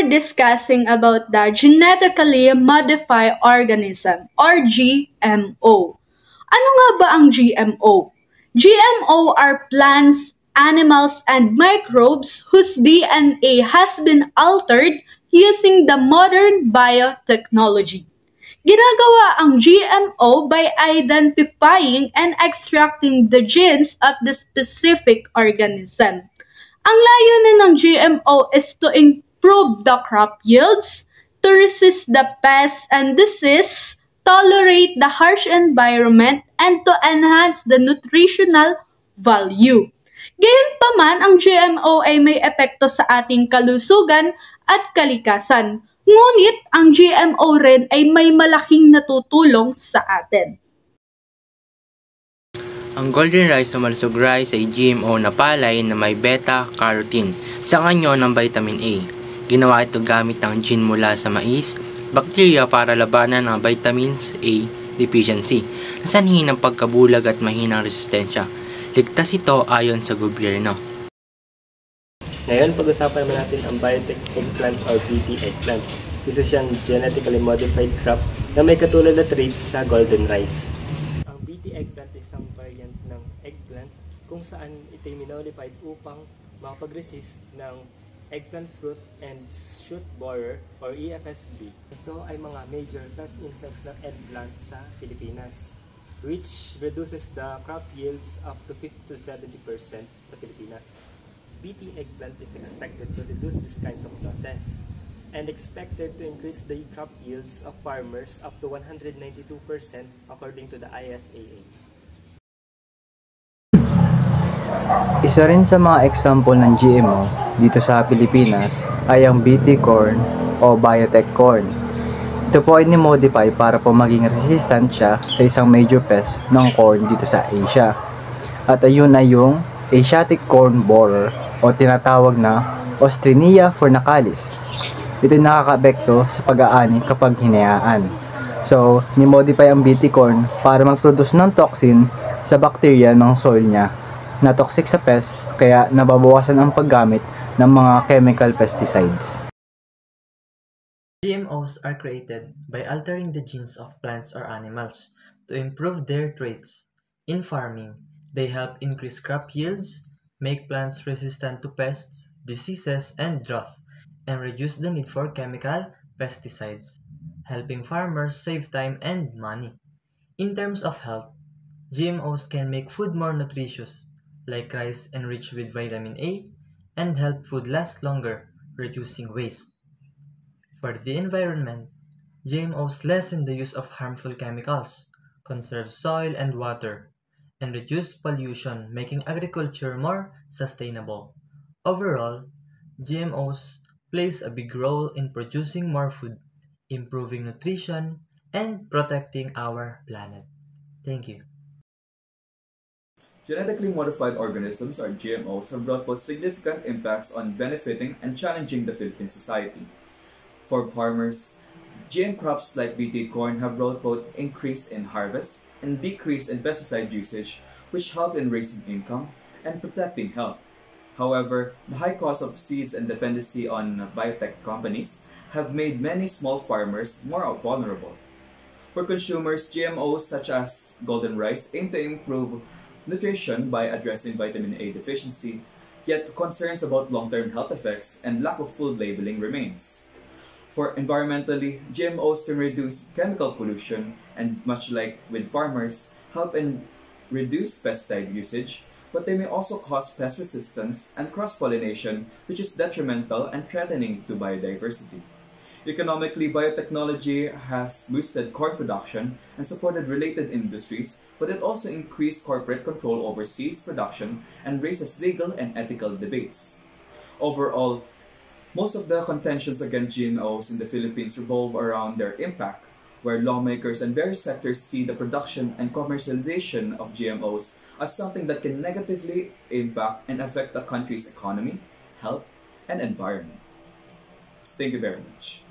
discussing about the genetically modified organism or GMO. Ano nga ba ang GMO? GMO are plants, animals, and microbes whose DNA has been altered using the modern biotechnology. Ginagawa ang GMO by identifying and extracting the genes of the specific organism. Ang layunin ng GMO is to improve the crop yields, to resist the pests and disease, tolerate the harsh environment, and to enhance the nutritional value. Gayunpaman, ang GMO ay may epekto sa ating kalusugan at kalikasan. Ngunit ang GMO rin ay may malaking natutulong sa atin. Ang golden rice o malusog rice ay GMO na palay na may beta-carotene sa anyo ng vitamin A. Ginawa ito gamit ang gene mula sa mais, bakterya para labanan ang vitamins A deficiency, na sanhi ng pagkabulag at mahinang resistensya. Ligtas ito ayon sa gobyerno. Ngayon, pag-usapan naman natin ang biotech eggplant or BT eggplant. Isa siyang genetically modified crop na may katulad na traits sa golden rice. Ang BT eggplant ay isang variant ng eggplant kung saan ito'y minodified upang makapag-resist ng eggplant fruit and shoot borer or EFSB. Ito ay mga major pest insects ng eggplant sa Pilipinas, which reduces the crop yields up to 50 to 70% sa Pilipinas. BT eggplant is expected to reduce these kinds of losses and expected to increase the crop yields of farmers up to 192% according to the ISAA. Isa rin sa mga example ng GMO dito sa Pilipinas ay ang BT corn o biotech corn. Ito po ay ni-modify para po maging resistant siya sa isang major pest ng corn dito sa Asia. At ayun ay yung Asiatic corn borer o tinatawag na Ostrinia fornacalis. Ito ay nakaka-apekto sa pag-aani kapag hinayaan. So, ni-modify ang BT corn para mag-produce ng toxin sa bakterya ng soil niya na toxic sa pest, kaya nababawasan ang paggamit ng mga chemical pesticides. GMOs are created by altering the genes of plants or animals to improve their traits. In farming, they help increase crop yields, make plants resistant to pests, diseases, and drought, and reduce the need for chemical pesticides, helping farmers save time and money. In terms of health, GMOs can make food more nutritious, like rice enriched with vitamin A, and help food last longer, reducing waste. For the environment, GMOs lessen the use of harmful chemicals, conserve soil and water, and reduce pollution, making agriculture more sustainable. Overall, GMOs plays a big role in producing more food, improving nutrition, and protecting our planet. Thank you. Genetically modified organisms, or GMOs, have brought both significant impacts on benefiting and challenging the Philippine society. For farmers, GM crops like BT corn have brought both increase in harvest and decrease in pesticide usage, which help in raising income and protecting health. However, the high cost of seeds and dependency on biotech companies have made many small farmers more vulnerable. For consumers, GMOs such as golden rice aim to improve nutrition by addressing vitamin A deficiency, yet concerns about long-term health effects and lack of food labeling remains. For environmentally, GMOs can reduce chemical pollution and, much like with farmers, help in reduce pesticide usage, but they may also cause pest resistance and cross-pollination, which is detrimental and threatening to biodiversity. Economically, biotechnology has boosted corn production and supported related industries, but it also increased corporate control over seeds production and raises legal and ethical debates. Overall, most of the contentions against GMOs in the Philippines revolve around their impact, where lawmakers and various sectors see the production and commercialization of GMOs as something that can negatively impact and affect the country's economy, health, and environment. Thank you very much.